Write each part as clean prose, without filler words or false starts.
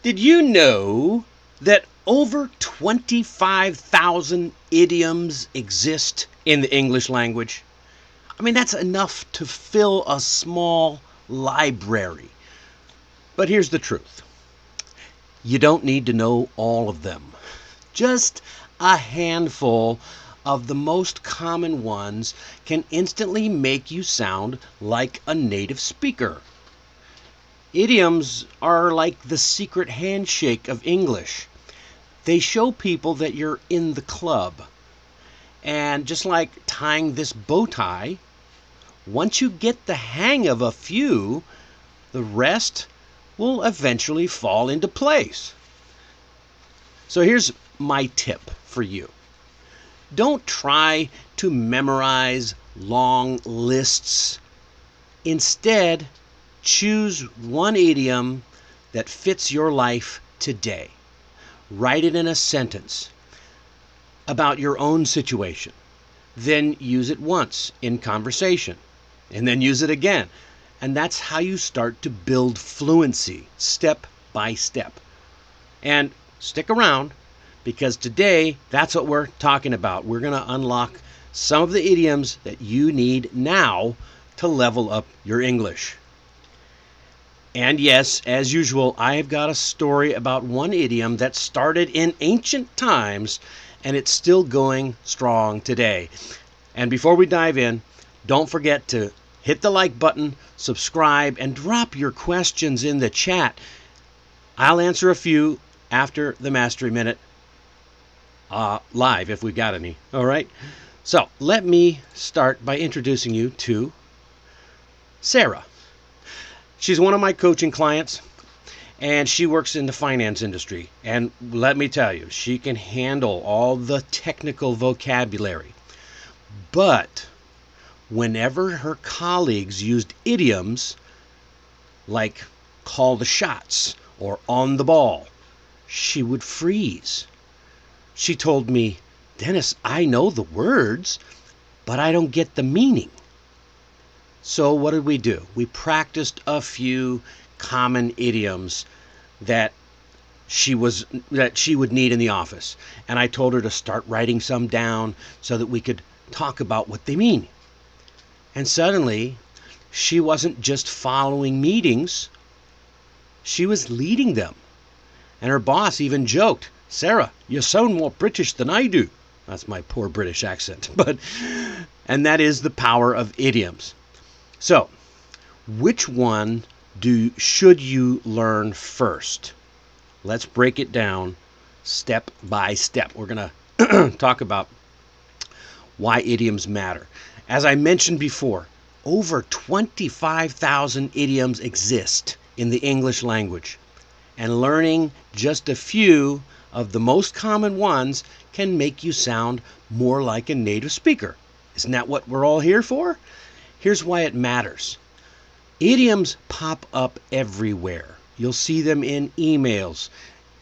Did you know that over 25,000 idioms exist in the English language? I mean, that's enough to fill a small library. But here's the truth. You don't need to know all of them. Just a handful of the most common ones can instantly make you sound like a native speaker. Idioms are like the secret handshake of English. They show people that you're in the club. And just like tying this bow tie, once you get the hang of a few, the rest will eventually fall into place. So here's my tip for you. Don't try to memorize long lists. Instead, choose one idiom that fits your life today. Write it in a sentence about your own situation. Then use it once in conversation, and then use it again. And that's how you start to build fluency, step by step. And stick around, because today, that's what we're talking about. We're going to unlock some of the idioms that you need now to level up your English. And yes, as usual, I've got a story about one idiom that started in ancient times, and it's still going strong today. And before we dive in, don't forget to hit the like button, subscribe, and drop your questions in the chat. I'll answer a few after the Mastery Minute, live if we've got any. All right? So let me start by introducing you to Sarah. She's one of my coaching clients, and she works in the finance industry. And let me tell you, she can handle all the technical vocabulary. But whenever her colleagues used idioms like call the shots or on the ball, she would freeze. She told me, "Dennis, I know the words, but I don't get the meaning." So what did we do? We practiced a few common idioms that she would need in the office. And I told her to start writing some down so that we could talk about what they mean. And suddenly, she wasn't just following meetings, she was leading them. And her boss even joked, "Sarah, you sound more British than I do." That's my poor British accent. And that is the power of idioms. So, which one should you learn first? Let's break it down step by step. We're going to talk about why idioms matter. As I mentioned before, over 25,000 idioms exist in the English language. And learning just a few of the most common ones can make you sound more like a native speaker. Isn't that what we're all here for? Here's why it matters. Idioms pop up everywhere. You'll see them in emails.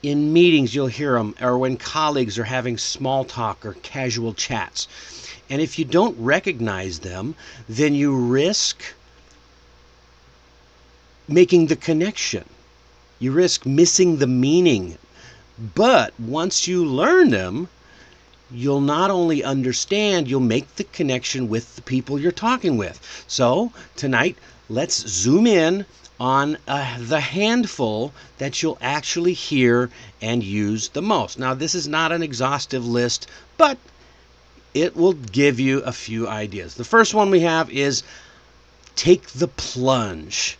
In meetings, you'll hear them, or when colleagues are having small talk or casual chats. And if you don't recognize them, then you risk making the connection. You risk missing the meaning. But once you learn them, you'll not only understand, you'll make the connection with the people you're talking with. So tonight, let's zoom in on the handful that you'll actually hear and use the most. Now, this is not an exhaustive list, but it will give you a few ideas. The first one we have is take the plunge.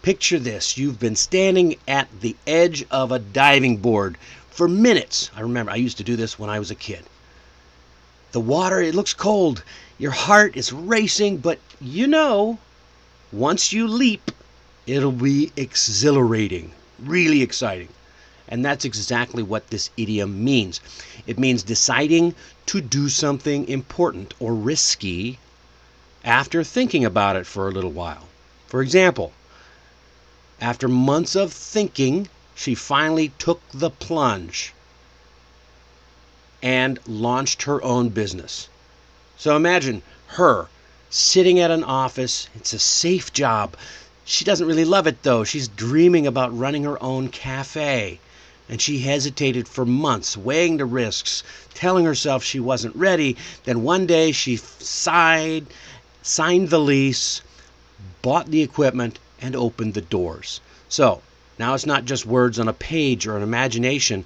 Picture this. You've been standing at the edge of a diving board for minutes. I remember I used to do this when I was a kid. The water, it looks cold. Your heart is racing, but once you leap, it'll be exhilarating, really exciting. And that's exactly what this idiom means. It means deciding to do something important or risky after thinking about it for a little while. For example, after months of thinking, she finally took the plunge and launched her own business. So imagine her sitting at an office. It's a safe job. She doesn't really love it though. She's dreaming about running her own cafe. And she hesitated for months, weighing the risks, telling herself she wasn't ready. Then one day she sighed, signed the lease, bought the equipment, and opened the doors. So now it's not just words on a page or an imagination.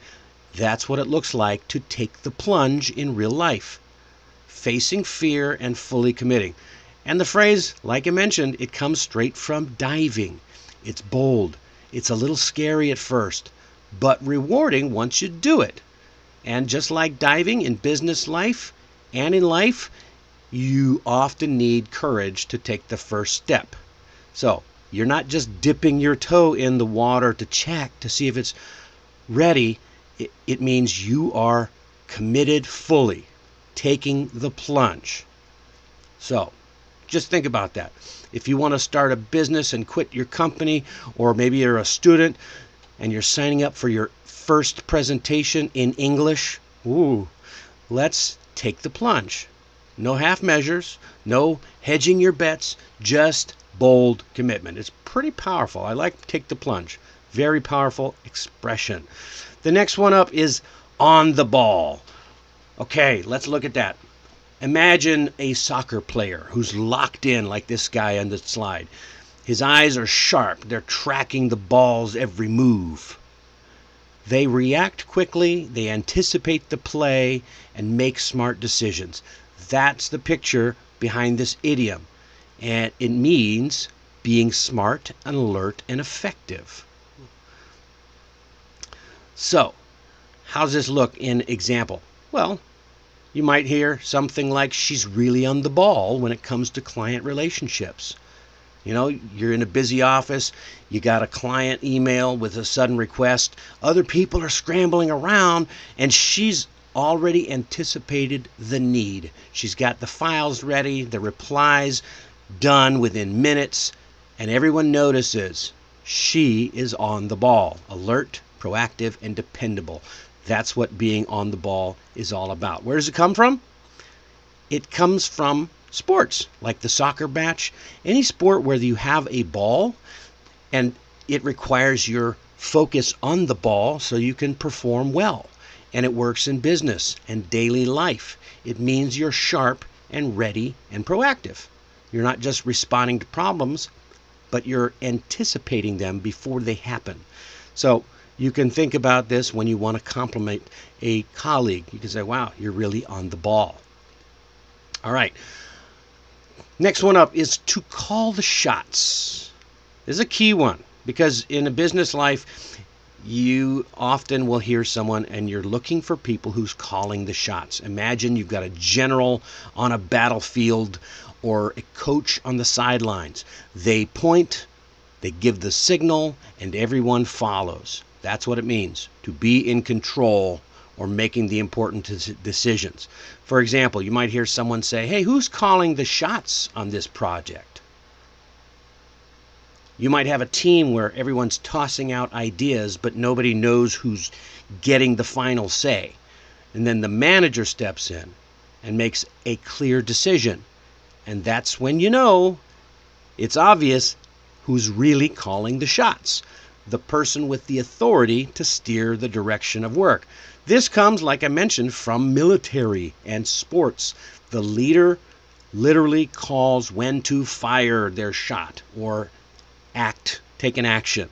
That's what it looks like to take the plunge in real life. Facing fear and fully committing. And the phrase, like I mentioned, it comes straight from diving. It's bold. It's a little scary at first, but rewarding once you do it. And just like diving in business life and in life, you often need courage to take the first step. So you're not just dipping your toe in the water to check to see if it's ready. It means you are committed fully, taking the plunge. So just think about that. If you want to start a business and quit your company, or maybe you're a student and you're signing up for your first presentation in English, let's take the plunge. No half measures, no hedging your bets, just bold commitment. It's pretty powerful. I like take the plunge. Very powerful expression. The next one up is on the ball. Okay, let's look at that. Imagine a soccer player who's locked in like this guy on the slide. His eyes are sharp. They're tracking the ball's every move. They react quickly, they anticipate the play, and make smart decisions. That's the picture behind this idiom. And it means being smart and alert and effective. So, how does this look in example? Well, you might hear something like, she's really on the ball when it comes to client relationships. You know, you're in a busy office, you got a client email with a sudden request, other people are scrambling around, and she's already anticipated the need. She's got the files ready, the replies done within minutes, and everyone notices she is on the ball, alert, proactive, and dependable. That's what being on the ball is all about. Where does it come from? It comes from sports, like the soccer match. Any sport where you have a ball and it requires your focus on the ball so you can perform well. And it works in business and daily life. It means you're sharp and ready and proactive. You're not just responding to problems, but you're anticipating them before they happen. So you can think about this when you want to compliment a colleague. You can say, wow, you're really on the ball. All right. Next one up is to call the shots. This is a key one because in a business life, you often will hear someone and you're looking for people who's calling the shots. Imagine you've got a general on a battlefield or a coach on the sidelines. They point, they give the signal, and everyone follows. That's what it means, to be in control or making the important decisions. For example, you might hear someone say, hey, who's calling the shots on this project? You might have a team where everyone's tossing out ideas, but nobody knows who's getting the final say. And then the manager steps in and makes a clear decision. And that's when you know it's obvious who's really calling the shots. The person with the authority to steer the direction of work. This comes, like I mentioned, from military and sports. The leader literally calls when to fire their shot or take an action.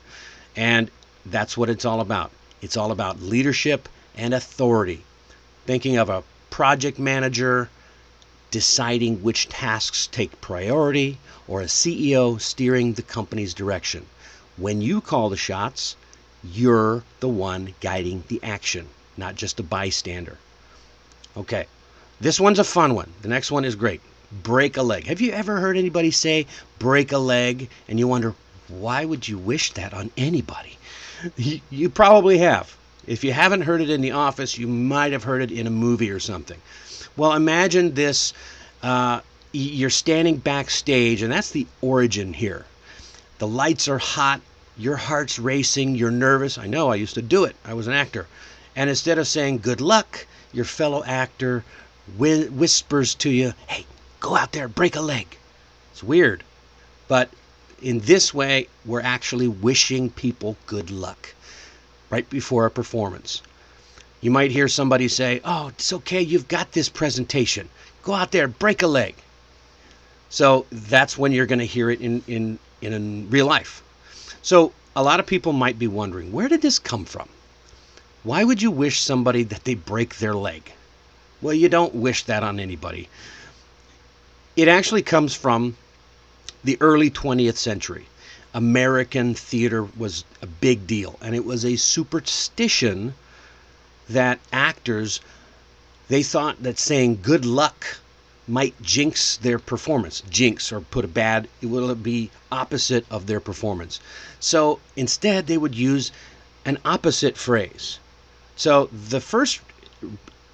And that's what it's all about. It's all about leadership and authority. Thinking of a project manager deciding which tasks take priority, or a CEO steering the company's direction. When you call the shots, you're the one guiding the action, not just a bystander. Okay, this one's a fun one. The next one is great. Break a leg. Have you ever heard anybody say break a leg? And you wonder, why would you wish that on anybody? You probably have. If you haven't heard it in the office, you might have heard it in a movie or something. Well, imagine this. You're standing backstage, and that's the origin here. The lights are hot. Your heart's racing. You're nervous. I know. I used to do it. I was an actor. And instead of saying good luck, your fellow actor whispers to you, hey, go out there, break a leg. It's weird. But in this way, we're actually wishing people good luck right before a performance. You might hear somebody say, "Oh, it's okay, you've got this presentation. Go out there, break a leg." So that's when you're going to hear it in real life. So a lot of people might be wondering, where did this come from? Why would you wish somebody that they break their leg? Well, you don't wish that on anybody. It actually comes from the early 20th century. American theater was a big deal, and it was a superstition that actors, they thought that saying good luck might jinx their performance. Jinx, or put a bad, it will be opposite of their performance. So instead, they would use an opposite phrase. So the first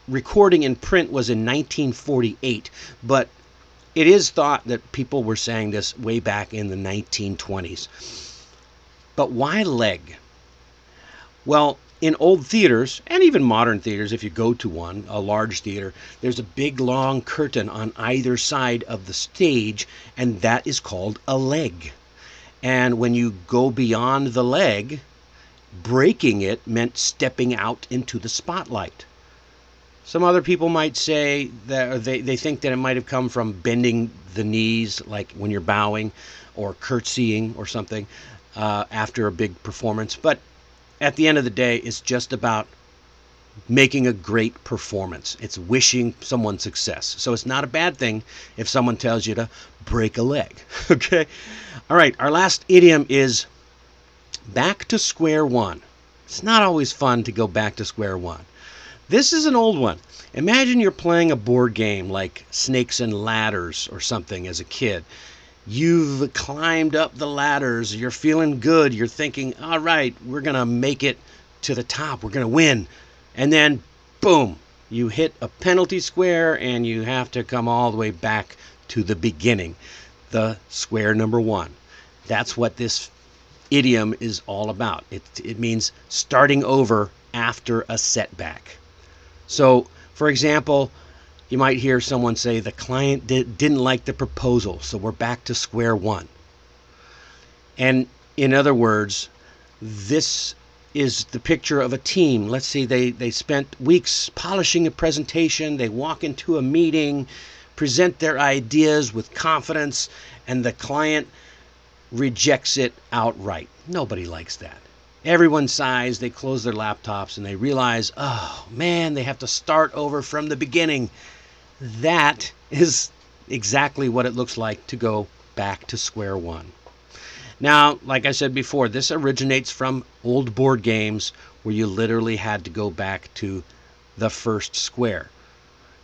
recording in print was in 1948, but it is thought that people were saying this way back in the 1920s. But why leg? Well, in old theaters, and even modern theaters, if you go to one, a large theater, there's a big long curtain on either side of the stage, and that is called a leg. And when you go beyond the leg, breaking it meant stepping out into the spotlight. Some other people might say that they think that it might have come from bending the knees, like when you're bowing, or curtsying or something after a big performance. But at the end of the day, it's just about making a great performance. It's wishing someone success. So it's not a bad thing if someone tells you to break a leg. Okay? All right, our last idiom is back to square one. It's not always fun to go back to square one. This is an old one. Imagine you're playing a board game like Snakes and Ladders or something as a kid. You've climbed up the ladders. You're feeling good. You're thinking, all right, we're going to make it to the top. We're going to win. And then, boom, you hit a penalty square and you have to come all the way back to the beginning, the square number one. That's what this idiom is all about. It means starting over after a setback. So, for example, you might hear someone say the client didn't like the proposal, so we're back to square one. And in other words, this is the picture of a team. Let's say they spent weeks polishing a presentation, they walk into a meeting, present their ideas with confidence, and the client rejects it outright. Nobody likes that. Everyone sighs, they close their laptops, and they realize, oh man, they have to start over from the beginning. That is exactly what it looks like to go back to square one. Now, like I said before, this originates from old board games where you literally had to go back to the first square.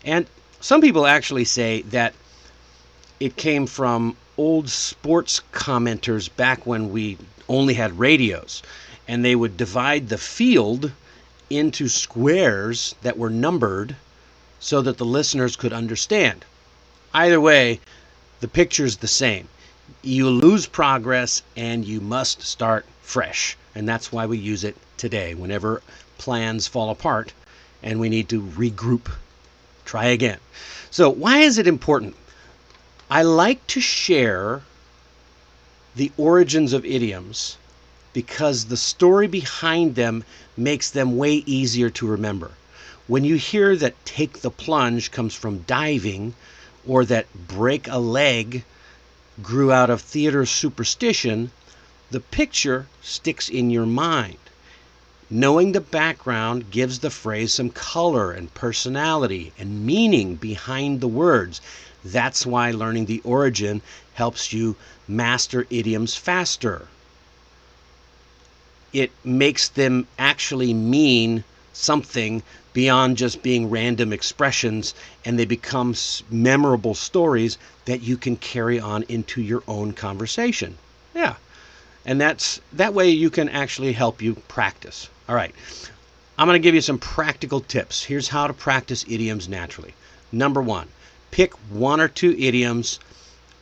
And some people actually say that it came from old sports commenters back when we only had radios. And they would divide the field into squares that were numbered so that the listeners could understand. Either way, the picture's the same. You lose progress and you must start fresh. And that's why we use it today. Whenever plans fall apart and we need to regroup, try again. So why is it important? I like to share the origins of idioms because the story behind them makes them way easier to remember. When you hear that take the plunge comes from diving, or that break a leg grew out of theater superstition, the picture sticks in your mind. Knowing the background gives the phrase some color and personality and meaning behind the words. That's why learning the origin helps you master idioms faster. It makes them actually mean something beyond just being random expressions, and they become memorable stories that you can carry on into your own conversation. Yeah. And that way you can actually help you practice. All right. I'm going to give you some practical tips. Here's how to practice idioms naturally. Number 1, pick 1 or 2 idioms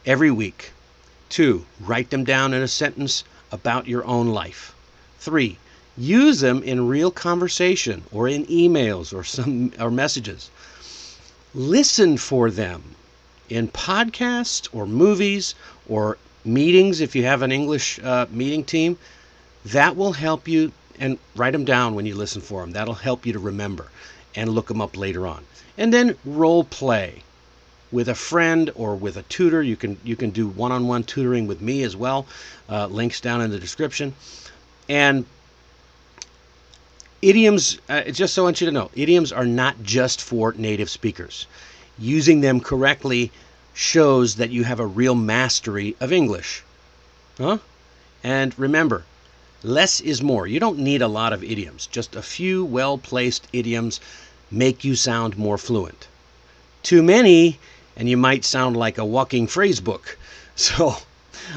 every week. 2, write them down in a sentence about your own life. 3, use them in real conversation or in emails or messages. Listen for them in podcasts or movies or meetings, if you have an English meeting team, that will help you, and write them down when you listen for them. That'll help you to remember and look them up later on. And then role play with a friend or with a tutor. You can do one-on-one tutoring with me as well. Links down in the description. And idioms, just so I want you to know, idioms are not just for native speakers. Using them correctly shows that you have a real mastery of English. Huh? And remember, less is more. You don't need a lot of idioms. Just a few well-placed idioms make you sound more fluent. Too many, and you might sound like a walking phrase book. So,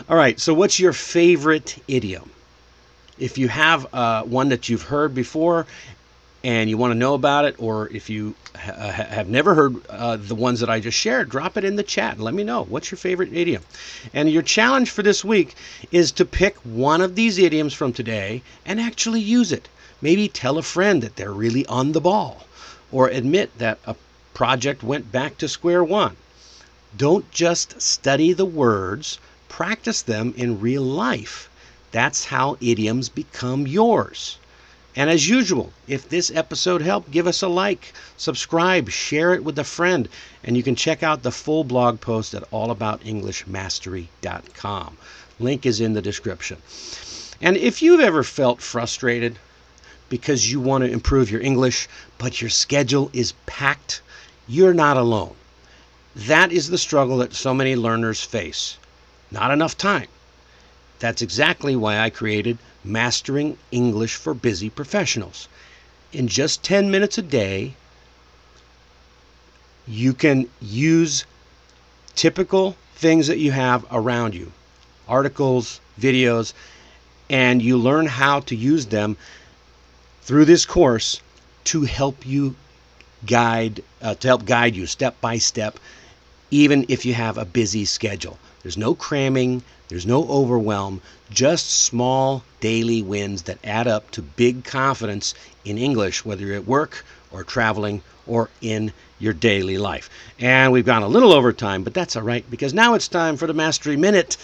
all right, so what's your favorite idiom? If you have one that you've heard before and you want to know about it, or if you have never heard the ones that I just shared, drop it in the chat and let me know. What's your favorite idiom? And your challenge for this week is to pick one of these idioms from today and actually use it. Maybe tell a friend that they're really on the ball, or admit that a project went back to square one. Don't just study the words, practice them in real life. That's how idioms become yours. And as usual, if this episode helped, give us a like, subscribe, share it with a friend, and you can check out the full blog post at allaboutenglishmastery.com. Link is in the description. And if you've ever felt frustrated because you want to improve your English, but your schedule is packed, you're not alone. That is the struggle that so many learners face. Not enough time. That's exactly why I created Mastering English for Busy Professionals. In just 10 minutes a day, you can use typical things that you have around you, articles, videos, and you learn how to use them through this course to help you guide you step by step, even if you have a busy schedule. There's no cramming, there's no overwhelm, just small daily wins that add up to big confidence in English, whether you're at work or traveling or in your daily life. And we've gone a little over time, but that's all right, because now it's time for the Mastery Minute.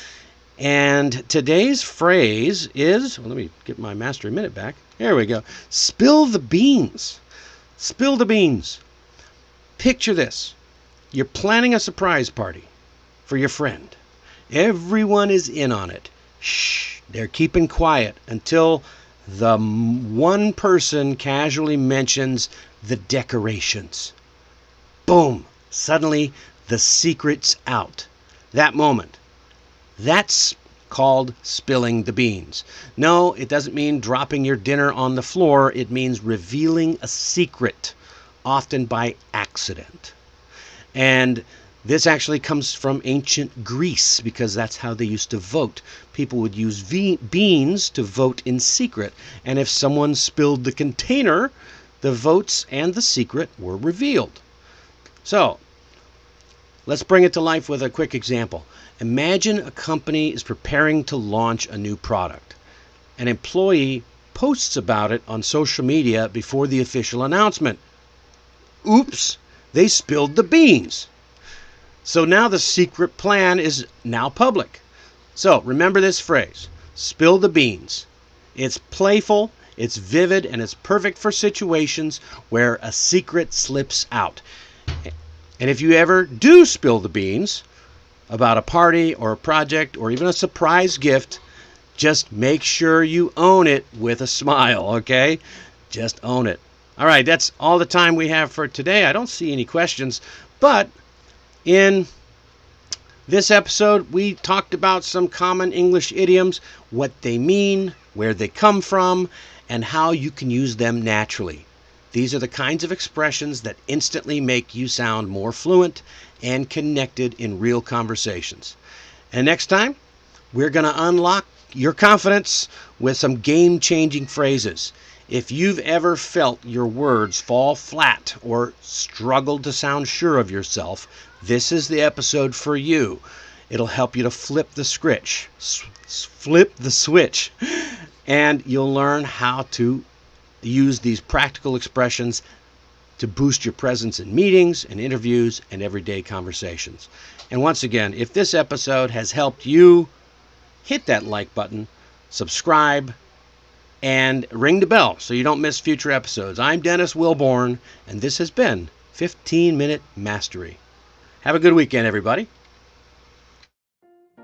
And today's phrase is, well, let me get my Mastery Minute back. There we go. Spill the beans. Spill the beans. Picture this. You're planning a surprise party for your friend. Everyone is in on it. Shh, they're keeping quiet until the one person casually mentions the decorations. Boom! Suddenly, the secret's out. That moment. That's called spilling the beans. No, it doesn't mean dropping your dinner on the floor. It means revealing a secret, often by accident. And this actually comes from ancient Greece, because that's how they used to vote. People would use beans to vote in secret, and if someone spilled the container, the votes and the secret were revealed. So, let's bring it to life with a quick example. Imagine a company is preparing to launch a new product. An employee posts about it on social media before the official announcement. Oops, they spilled the beans. So now the secret plan is now public. So remember this phrase, spill the beans. It's playful, it's vivid, and it's perfect for situations where a secret slips out. And if you ever do spill the beans about a party or a project or even a surprise gift, just make sure you own it with a smile, okay? Just own it. All right, that's all the time we have for today. I don't see any questions, but in this episode, we talked about some common English idioms, what they mean, where they come from, and how you can use them naturally. These are the kinds of expressions that instantly make you sound more fluent and connected in real conversations. And next time, we're going to unlock your confidence with some game-changing phrases. If you've ever felt your words fall flat or struggled to sound sure of yourself, this is the episode for you. It'll help you to flip the switch, and you'll learn how to use these practical expressions to boost your presence in meetings and interviews and everyday conversations. And once again, if this episode has helped you hit that like button, subscribe, and ring the bell so you don't miss future episodes. I'm Dennis Wilborn, and this has been 15-Minute Mastery. Have a good weekend, everybody.